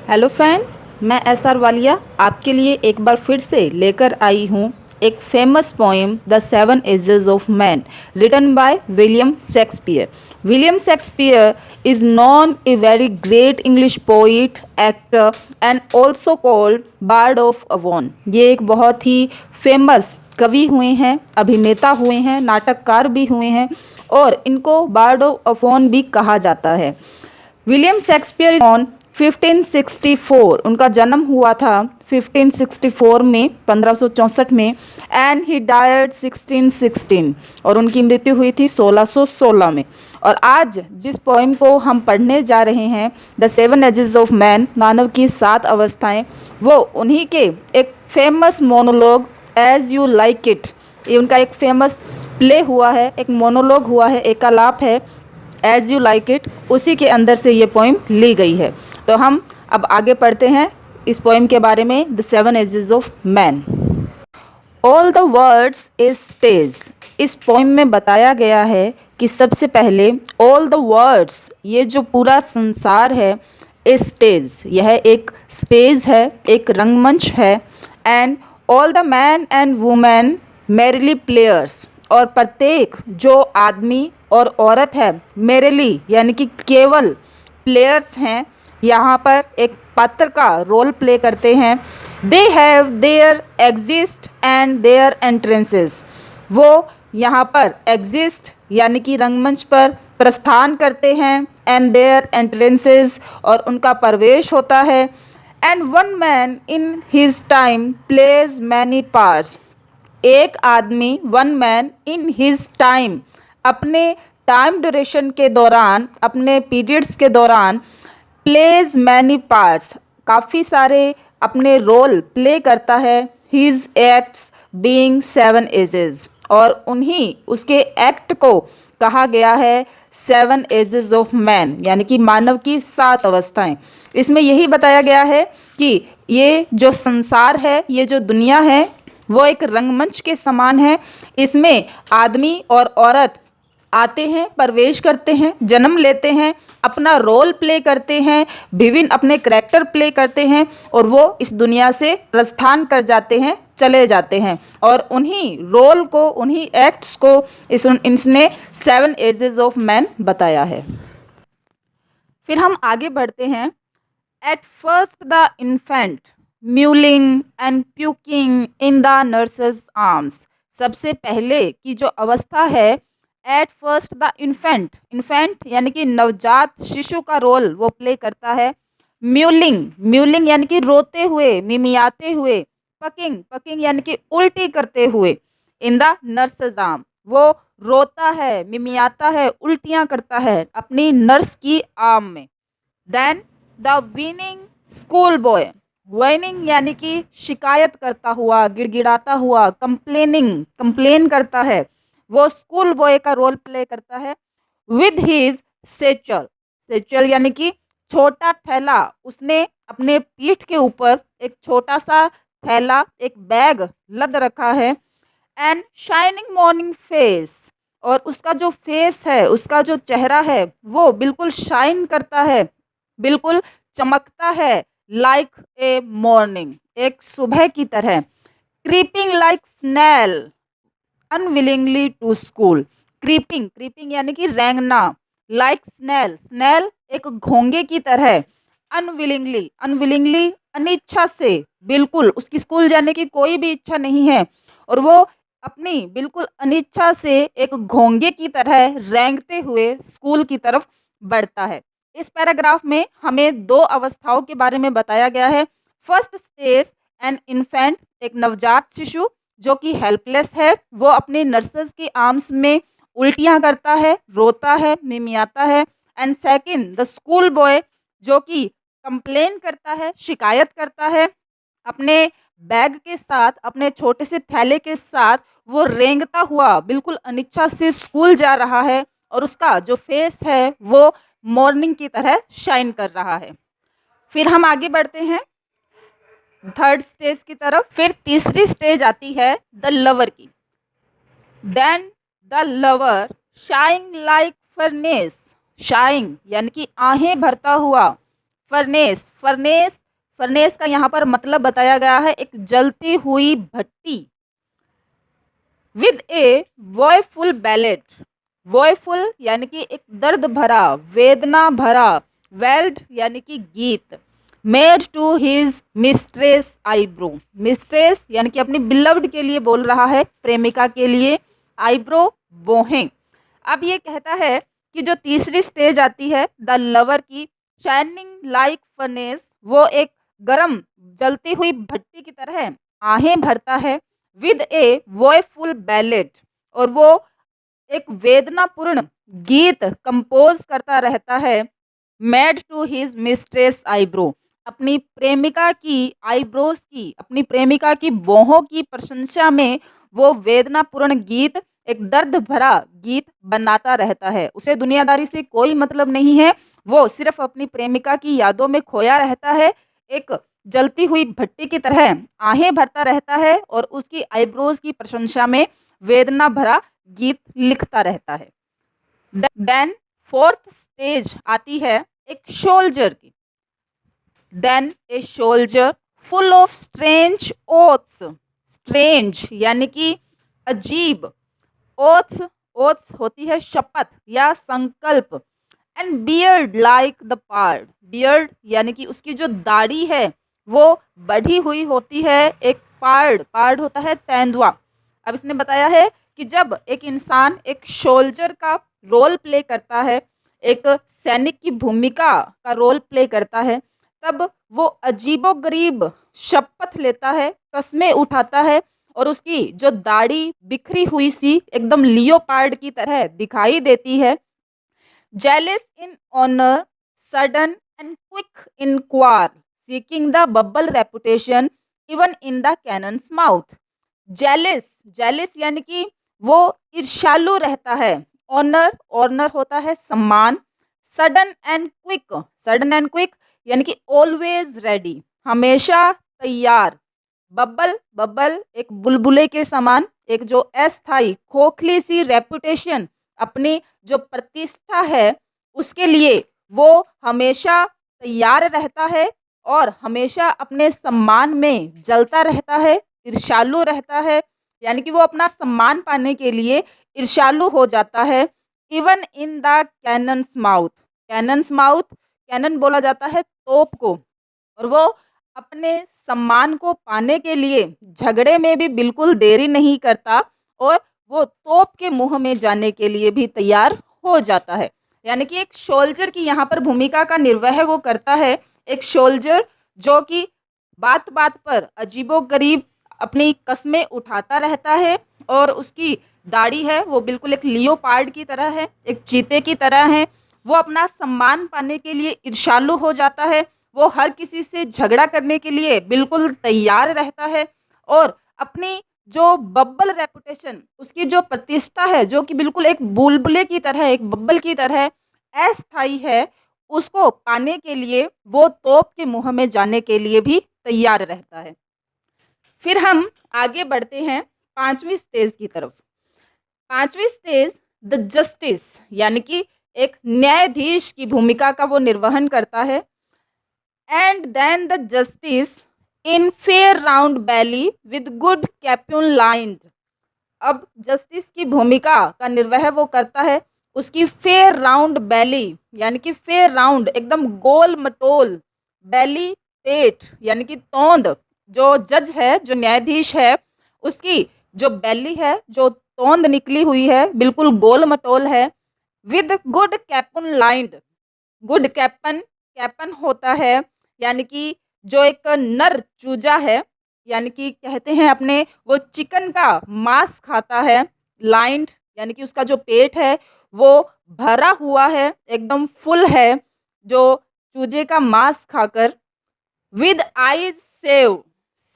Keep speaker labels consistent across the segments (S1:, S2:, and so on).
S1: Hello friends, मैं SR. Walia आपके लिए एक बार फिर से लेकर आई हूँ एक famous poem the seven ages of man written by William Shakespeare. William Shakespeare is known a very great English poet, actor and also called bard of Avon. ये एक बहुत ही फेमस कवि हुए हैं, अभिनेता हुए हैं, नाटककार भी हुए हैं और इनको बार्ड ऑफ अवॉन भी कहा जाता है। विलियम शेक्सपियर ऑन 1564 उनका जन्म हुआ था 1564 में 1564 में एंड ही डायड 1616 और उनकी मृत्यु हुई थी 1616 में। और आज जिस पोइम को हम पढ़ने जा रहे हैं the seven ages of man, मानव की सात अवस्थाएं, वो उन्हीं के एक famous monologue As You Like It, ये उनका एक फेमस प्ले हुआ है, एक मोनोलॉग हुआ है, एकालाप है एज यू लाइक इट, उसी के अंदर से ये पोइम ली गई है। तो हम अब आगे पढ़ते हैं इस पोइम के बारे में, the seven ages of man. All the words is stage. इस पोइम में बताया गया है कि सबसे पहले ऑल द वर्ड्स, ये जो पूरा संसार है, इस स्टेज, यह एक स्टेज है, एक रंगमंच है। And all the man and women merrily players, और प्रत्येक जो आदमी और औरत है मेरिली यानी कि केवल प्लेयर्स हैं, यहाँ पर एक पात्र का रोल प्ले करते हैं। They have their exits and their entrances, वो यहाँ पर एग्जिस्ट यानी कि रंगमंच पर प्रस्थान करते हैं, एंड देयर एंट्रेंसेस, और उनका प्रवेश होता है। And one man in his time plays many parts, एक आदमी, one man in his time, अपने टाइम ड्यूरेशन के दौरान, अपने पीरियड्स के दौरान, प्लेज मैनी पार्ट्स, काफ़ी सारे अपने रोल प्ले करता है। His acts being seven ages, और उन्हीं उसके एक्ट को कहा गया है सेवन एजेस ऑफ मैन, यानी कि मानव की सात अवस्थाएं। इसमें यही बताया गया है कि ये जो संसार है, ये जो दुनिया है, वो एक रंगमंच के समान है। इसमें आदमी और औरत आते हैं, प्रवेश करते हैं, जन्म लेते हैं, अपना रोल प्ले करते हैं, विभिन्न अपने करैक्टर प्ले करते हैं, और वो इस दुनिया से प्रस्थान कर जाते हैं, चले जाते हैं। और उन्हीं रोल को, उन्हीं एक्ट्स को इसने सेवन एजेस ऑफ मैन बताया है। फिर हम आगे बढ़ते हैं। At first the infant mewling and puking in the nurses arms, सबसे पहले की जो अवस्था है, at first the infant, infant यानी कि नवजात शिशु का रोल वो प्ले करता है। म्यूलिंग, म्यूलिंग यानी कि रोते हुए, मिमियाते हुए। पकिंग, पकिंग यानी कि उल्टी करते हुए। इन द नर्सेस आर्म, वो रोता है, मिमियाता है, उल्टियां करता है अपनी नर्स की आर्म में। Then the whining school boy, whining यानी कि शिकायत करता हुआ, गिड़गिड़ाता हुआ, कंप्लेनिंग, कंप्लेन करता है, वो स्कूल बॉय का रोल प्ले करता है। विद हिज सेचल, सेचल यानी कि छोटा थैला, उसने अपने पीठ के ऊपर एक छोटा सा थैला, एक बैग लद रखा है। एंड शाइनिंग मॉर्निंग फेस, और उसका जो फेस है, उसका जो चेहरा है, वो बिल्कुल शाइन करता है, बिल्कुल चमकता है, लाइक ए मॉर्निंग, एक सुबह की तरह। Creeping like snail unwillingly to school, creeping, creeping यानी कि रेंगना, लाइक स्नेल, स्नेल एक घोंगे की तरह, अनविलिंगली, अनविलिंगली अनिच्छा से, बिल्कुल उसकी स्कूल जाने की कोई भी इच्छा नहीं है, और वो अपनी बिल्कुल अनिच्छा से एक घोंगे की तरह रेंगते हुए स्कूल की तरफ बढ़ता है। इस पैराग्राफ में हमें दो अवस्थाओं के बारे में बताया गया है। फर्स्ट स्टेज, एन इन्फेंट, एक नवजात शिशु जो कि हेल्पलेस है, वो अपने नर्सेस की आर्म्स में उल्टियां करता है, रोता है, मिमियाता है। And second the school boy, जो कि कंप्लेन करता है, शिकायत करता है, अपने बैग के साथ, अपने छोटे से थैले के साथ वो रेंगता हुआ बिल्कुल अनिच्छा से स्कूल जा रहा है, और उसका जो फेस है वो मॉर्निंग की तरह शाइन कर रहा है। फिर हम आगे बढ़ते हैं थर्ड स्टेज की तरफ। फिर तीसरी स्टेज आती है द लवर की। Then the lover shine like furnace, shine यानी कि आहें भरता हुआ, फर्नेस, फर्नेस, फर्नेस का यहाँ पर मतलब बताया गया है एक जलती हुई भट्टी। विद ए वॉयफुल बैलेट, वॉयफुल यानी कि एक दर्द भरा, वेदना भरा, वेल्ड यानी कि गीत, made to his mistress eyebrow, mistress यानी कि अपनी बिलव्ड के लिए बोल रहा है, प्रेमिका के लिए, आईब्रो बोहें। अब ये कहता है कि जो तीसरी स्टेज आती है द लवर की, शाइनिंग लाइक फर्नेस, वो एक गरम जलती हुई भट्टी की तरह आहें भरता है, विद ए वॉयफुल बैलेट, और वो एक वेदनापूर्ण गीत कंपोज करता रहता है, made to his mistress eyebrow, अपनी प्रेमिका की आईब्रोज की, अपनी प्रेमिका की बाहों की प्रशंसा में वो वेदनापूर्ण गीत, एक दर्द भरा गीत बनाता रहता है। उसे दुनियादारी से कोई मतलब नहीं है, वो सिर्फ अपनी प्रेमिका की यादों में खोया रहता है, एक जलती हुई भट्टी की तरह आहें भरता रहता है और उसकी आईब्रोज की प्रशंसा में वेदना भरा गीत लिखता रहता है। देन फोर्थ स्टेज आती है एक सोल्जर की। Then a soldier full of strange oaths, strange यानी कि अजीब, ओथ्स, ओथ्स होती है शपथ या संकल्प, and beard like the pard, beard यानी कि उसकी जो दाढ़ी है वो बढ़ी हुई होती है, एक पार्ड, पार्ड होता है तेंदुआ। अब इसने बताया है कि जब एक इंसान एक सोल्जर का रोल प्ले करता है, एक सैनिक की भूमिका का रोल प्ले करता है, तब वो अजीबोगरीब शपथ लेता है, कस्में उठाता है, और उसकी जो दाढ़ी बिखरी हुई सी एकदम लियोपार्ड की तरह दिखाई देती है। Jealous in honour, sudden and quick in quarrel, seeking the bubble reputation even in the cannon's mouth. Jealous, jealous यानी कि वो ईर्ष्यालु रहता है, ऑनर, ऑनर होता है सम्मान, sudden and quick, sudden and quick यानी कि ऑलवेज रेडी, हमेशा तैयार, बब्बल, बब्बल एक बुलबुले के समान, एक जो अस्थाई खोखली सी रेपुटेशन, अपनी जो प्रतिष्ठा है उसके लिए वो हमेशा तैयार रहता है और हमेशा अपने सम्मान में जलता रहता है, ईर्ष्यालु रहता है, यानी कि वो अपना सम्मान पाने के लिए ईर्ष्यालु हो जाता है। Even in the cannon's mouth, cannon's mouth, cannon बोला जाता है तोप को, और वो अपने सम्मान को पाने के लिए झगड़े में भी बिल्कुल देरी नहीं करता और वो तोप के मुंह में जाने के लिए भी तैयार हो जाता है। यानी कि एक सोल्जर की यहाँ पर भूमिका का निर्वह वो करता है, एक सोल्जर जो कि बात बात पर अजीबोगरीब अपनी कस्में उठाता रहता है और उसकी दाढ़ी है वो बिल्कुल एक लियोपार्ड की तरह है, एक चीते की तरह है। वो अपना सम्मान पाने के लिए ईर्ष्यालु हो जाता है, वो हर किसी से झगड़ा करने के लिए बिल्कुल तैयार रहता है और अपनी जो बब्बल रेपुटेशन, उसकी जो प्रतिष्ठा है जो कि बिल्कुल एक बुलबुले की तरह, एक बब्बल की तरह अस्थाई है, उसको पाने के लिए वो तोप के मुंह में जाने के लिए भी तैयार रहता है। फिर हम आगे बढ़ते हैं पांचवी स्टेज की तरफ। पांचवी स्टेज द जस्टिस, यानी कि एक न्यायाधीश की भूमिका का वो निर्वहन करता है। And then the justice in fair round belly with good capon lined. अब जस्टिस की भूमिका का निर्वह वो करता है, उसकी फेयर राउंड बैली यानी कि फेयर राउंड एकदम गोल मटोल, बैली पेट यानी कि तोंद, जो जज है, जो न्यायाधीश है, उसकी जो बैली है, जो तोंद निकली हुई है, बिल्कुल गोल मटोल है, विद गुड कैपन लाइंड, गुड कैपन, कैपन होता है यानी कि जो एक नर चूजा है, यानी कि कहते हैं अपने वो चिकन का मांस खाता है, लाइंड यानी कि उसका जो पेट है वो भरा हुआ है, एकदम फुल है, जो चूजे का मांस खाकर, विद आईज सेव,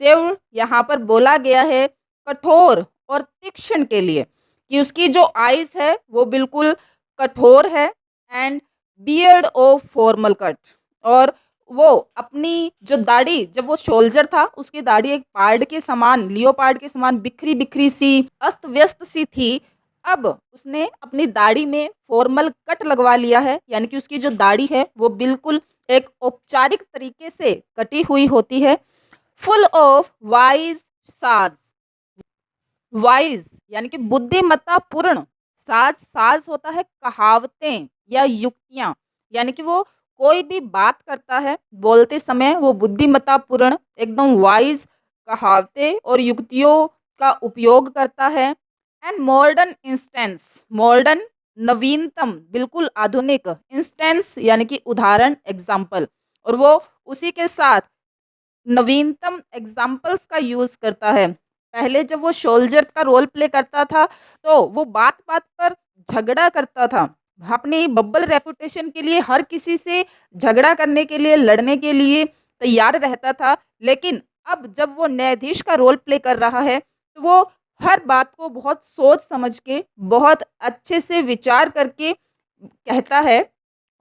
S1: सेव यहाँ पर बोला गया है कठोर और तीक्ष्ण के लिए, कि उसकी जो आईज है वो बिल्कुल कठोर है, and beard of formal cut, और वो अपनी जो दाढ़ी, जब वो सोल्जर था उसकी दाढ़ी एक पार्ड के समान, लियोपार्ड के समान बिखरी बिखरी सी, अस्त व्यस्त सी थी, अब उसने अपनी दाढ़ी में फॉर्मल कट लगवा लिया है, यानी कि उसकी जो दाढ़ी है वो बिल्कुल एक औपचारिक तरीके से कटी हुई होती है। फुल ऑफ वाइज साज, वाइज यानी कि बुद्धिमत्ता पूर्ण, साज साज होता है कहावतें या युक्तियां, यानी कि वो कोई भी बात करता है बोलते समय वो बुद्धिमत्ता पूर्ण एकदम वाइज कहावतें और युक्तियों का उपयोग करता है। एंड मॉडर्न इंस्टेंस, मॉडर्न नवीनतम बिल्कुल आधुनिक, इंस्टेंस यानी कि उदाहरण एग्जाम्पल, और वो उसी के साथ नवीनतम एग्जाम्पल्स का यूज करता है। पहले जब वो सोल्जर का रोल प्ले करता था तो वो बात बात पर झगड़ा करता था, अपनी बब्बल रेपुटेशन के लिए हर किसी से झगड़ा करने के लिए, लड़ने के लिए तैयार रहता था। लेकिन अब जब वो न्यायाधीश का रोल प्ले कर रहा है तो वो हर बात को बहुत सोच समझ के, बहुत अच्छे से विचार करके कहता है,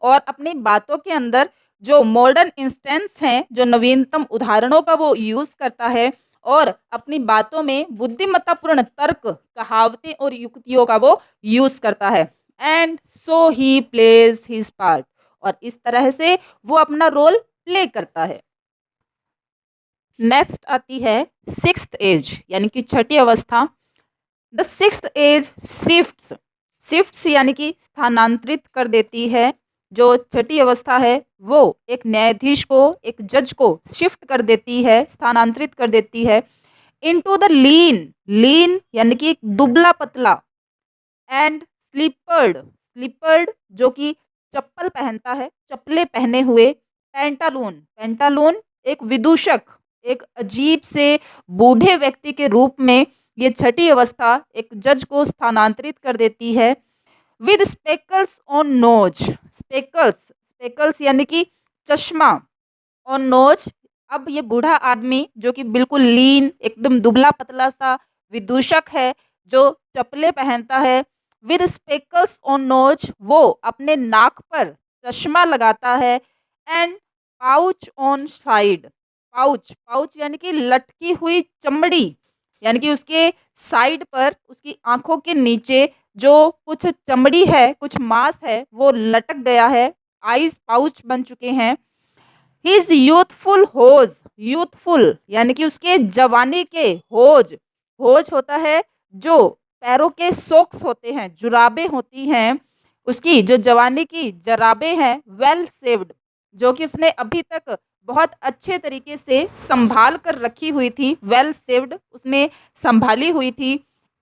S1: और अपनी बातों के अंदर जो मॉडर्न इंस्टेंस हैं, जो नवीनतम उदाहरणों का वो यूज करता है, और अपनी बातों में बुद्धिमत्तापूर्ण तर्क, कहावतें और युक्तियों का वो यूज करता है। And so he plays his part, और इस तरह से वो अपना रोल प्ले करता है। नेक्स्ट आती है सिक्स्थ एज, यानी कि छठी अवस्था। The sixth age shifts, shifts यानी कि स्थानांतरित कर देती है। जो छठी अवस्था है वो एक न्यायाधीश को, एक जज को शिफ्ट कर देती है, स्थानांतरित कर देती है इनटू द लीन, लीन यानी कि एक दुबला पतला, एंड स्लीपर्ड, स्लीपर्ड जो कि चप्पल पहनता है, चप्पलें पहने हुए, पेंटालून, पेंटालून एक विदूषक, एक अजीब से बूढ़े व्यक्ति के रूप में ये छठी अवस्था एक जज को स्थानांतरित कर देती है। With spectacles on nose, spectacles, spectacles यानी कि चश्मा, और नोज, अब ये बूढ़ा आदमी जो कि बिल्कुल लीन, एकदम दुबला पतला सा विदूषक है, जो चप्पलें पहनता है, विद स्पेकल्स ऑन नोज, वो अपने नाक पर चश्मा लगाता है, and pouch on side, pouch, pouch यानी कि लटकी हुई चमड़ी, यानी कि उसके साइड पर, उसकी आंखों के नीचे जो कुछ चमड़ी है, कुछ मांस है, वो लटक गया है, आईज पाउच बन चुके हैं। हिज यूथफुल होज, यूथफुल यानी कि उसके जवानी के होज, होज होता है जो पैरों के सोक्स होते हैं, जुराबें होती हैं, उसकी जो जवानी की जराबें हैं, वेल सेव्ड, जो कि उसने अभी तक बहुत अच्छे तरीके से संभाल कर रखी हुई थी, वेल सेव्ड उसने संभाली हुई थी।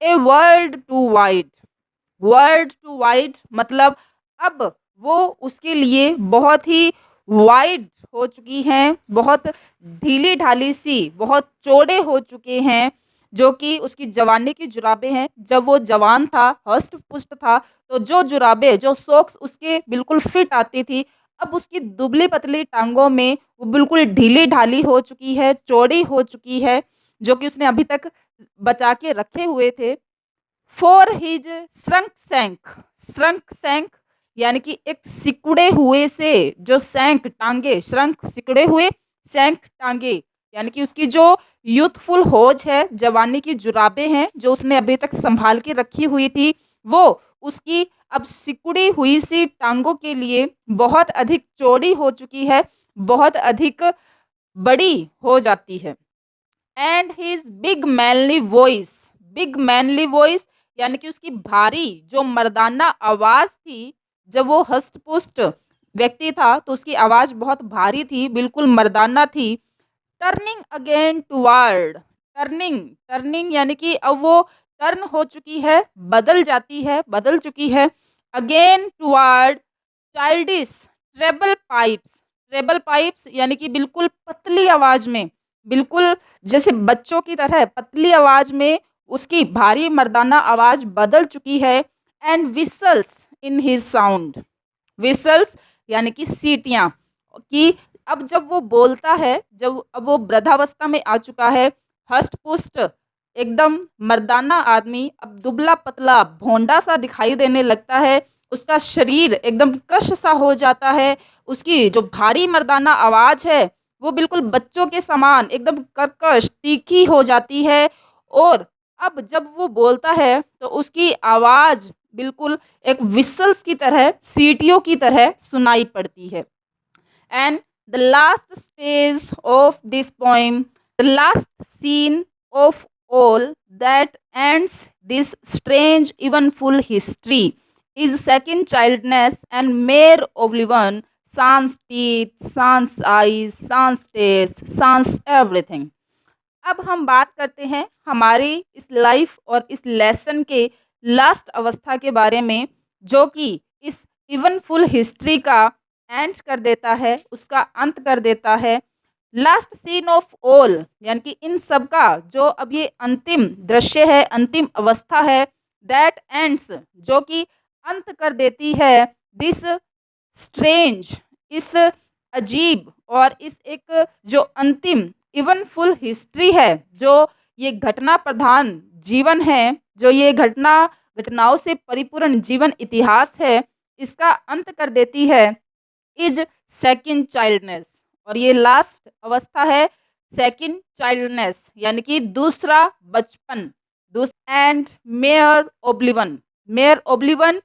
S1: A world too wide, world too wide मतलब अब वो उसके लिए बहुत ही वाइड हो चुकी हैं, बहुत ढीली ढाली सी, बहुत चौड़े हो चुके हैं, जो कि उसकी जवानी की जुराबें हैं। जब वो जवान था, हष्ट पुष्ट था, तो जो जुराबें, जो सॉक्स उसके बिल्कुल फिट आती थी, अब उसकी दुबली पतली टांगों में वो बिल्कुल ढीली ढाली हो चुकी है, चौड़ी हो चुकी है, जो कि उसने अभी तक बचा के रखे हुए थे। फॉर हिज श्रंक सैंक, श्रंक सैंक यानी कि एक सिकुड़े हुए से, जो सैंक टांगे, श्रंक सिकुड़े हुए, सैंक टांगे यानी कि उसकी जो यूथफुल होज है, जवानी की जुराबें हैं जो उसने अभी तक संभाल के रखी हुई थी, वो उसकी अब सिकुड़ी हुई सी टांगों के लिए बहुत अधिक चौड़ी हो चुकी है, बहुत अधिक बड़ी हो जाती है। And his big manly voice, big manly voice यानी कि उसकी भारी जो मर्दाना आवाज थी, जब वो हष्ट पुष्ट व्यक्ति था तो उसकी आवाज बहुत भारी थी, बिल्कुल मर्दाना थी। Turning again toward, turning, turning यानी कि अब वो टर्न हो चुकी है, बदल जाती है, बदल चुकी है, again toward childish treble pipes, treble pipes यानी कि बिल्कुल पतली आवाज में, बिल्कुल जैसे बच्चों की तरह पतली आवाज में उसकी भारी मर्दाना आवाज बदल चुकी है। And whistles in his sound, whistles यानी कि सीटियां, कि अब जब वो बोलता है, जब अब वो वृद्धावस्था में आ चुका है, हष्ट पुष्ट एकदम मर्दाना आदमी अब दुबला पतला भोंडा सा दिखाई देने लगता है, उसका शरीर एकदम क्रश सा हो जाता है, उसकी जो भारी मर्दाना आवाज है वो बिल्कुल बच्चों के समान एकदम कर्कश तीखी हो जाती है, और अब जब वो बोलता है तो उसकी आवाज बिल्कुल एक विसल्स की तरह, सीटियों की तरह सुनाई पड़ती है। And the last stage of this poem, the last scene of all that ends this strange, eventful history, is second childness and mere oblivion, sans teeth, sans eyes, sans taste, sans everything. अब हम बात करते हैं हमारी इस life और इस lesson के लास्ट अवस्था के बारे में, जो कि इस इवनफुल हिस्ट्री का एंड कर देता है, उसका अंत कर देता है। लास्ट सीन ऑफ ऑल यानी कि इन सब का जो अब ये अंतिम दृश्य है, अंतिम अवस्था है, दैट एंड्स जो कि अंत कर देती है दिस स्ट्रेंज, इस अजीब और इस एक जो अंतिम इवनफुल हिस्ट्री है, जो ये घटना प्रधान जीवन है, जो ये घटनाओं से परिपूर्ण जीवन इतिहास है, इसका अंत कर देती है इज सेकंड चाइल्डनेस। और ये लास्ट अवस्था है सेकंड चाइल्डनेस यानी कि दूसरा बचपन, एंड मेयर ओब्लिवन। मेयर ओब्लिवन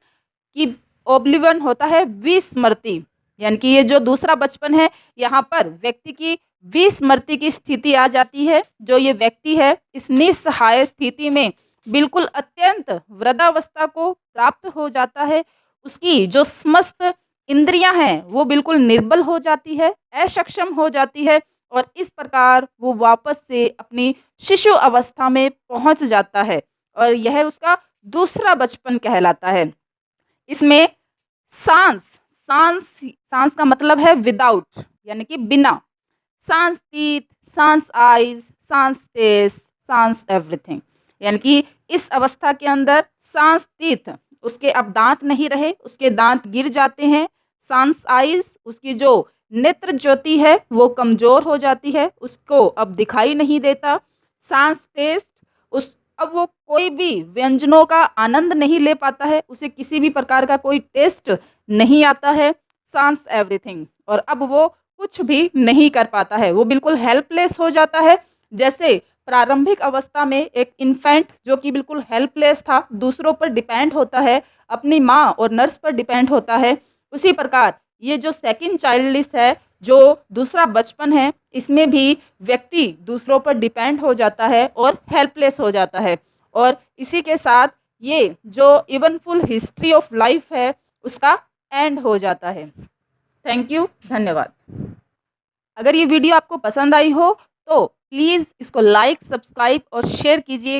S1: की ओब्लिवन होता है विस्मृति, यानी कि ये जो दूसरा बचपन है, यहाँ पर व्यक्ति की विस्मृति की स्थिति आ जाती है। जो ये व्यक्ति है इस निस्सहाय स्थिति में बिल्कुल अत्यंत वृद्धावस्था को प्राप्त हो जाता है। उसकी जो समस्त इंद्रियां हैं वो बिल्कुल निर्बल हो जाती है, अक्षम हो जाती है, और इस प्रकार वो वापस से अपनी शिशु अवस्था में पहुंच जाता है, और यह उसका दूसरा बचपन कहलाता है। इसमें सांस सांस सांस का मतलब है विदाउट, यानी कि बिना। सांस टीथ, सांस आईज, सांस टेस्ट, सांस एवरीथिंग, यानी कि इस अवस्था के अंदर सांस टीथ, उसके अब दांत नहीं रहे, उसके दांत गिर जाते हैं। सांस आईज, उसकी जो नेत्र ज्योति है वो कमजोर हो जाती है, उसको अब दिखाई नहीं देता। सांस टेस्ट, उस अब वो कोई भी व्यंजनों का आनंद नहीं ले पाता है, उसे किसी भी प्रकार का कोई टेस्ट नहीं आता है। सांस एवरीथिंग, और अब वो कुछ भी नहीं कर पाता है, वो बिल्कुल हेल्पलेस हो जाता है। जैसे प्रारंभिक अवस्था में एक इन्फेंट जो कि बिल्कुल हेल्पलेस था, दूसरों पर डिपेंड होता है, अपनी माँ और नर्स पर डिपेंड होता है, उसी प्रकार ये जो सेकंड चाइल्डलिस्ट है, जो दूसरा बचपन है, इसमें भी व्यक्ति दूसरों पर डिपेंड हो जाता है और हेल्पलेस हो जाता है। और इसी के साथ ये जो इवनफुल हिस्ट्री ऑफ लाइफ है उसका एंड हो जाता है। थैंक यू, धन्यवाद। अगर ये वीडियो आपको पसंद आई हो तो प्लीज़ इसको लाइक, सब्सक्राइब और शेयर कीजिए।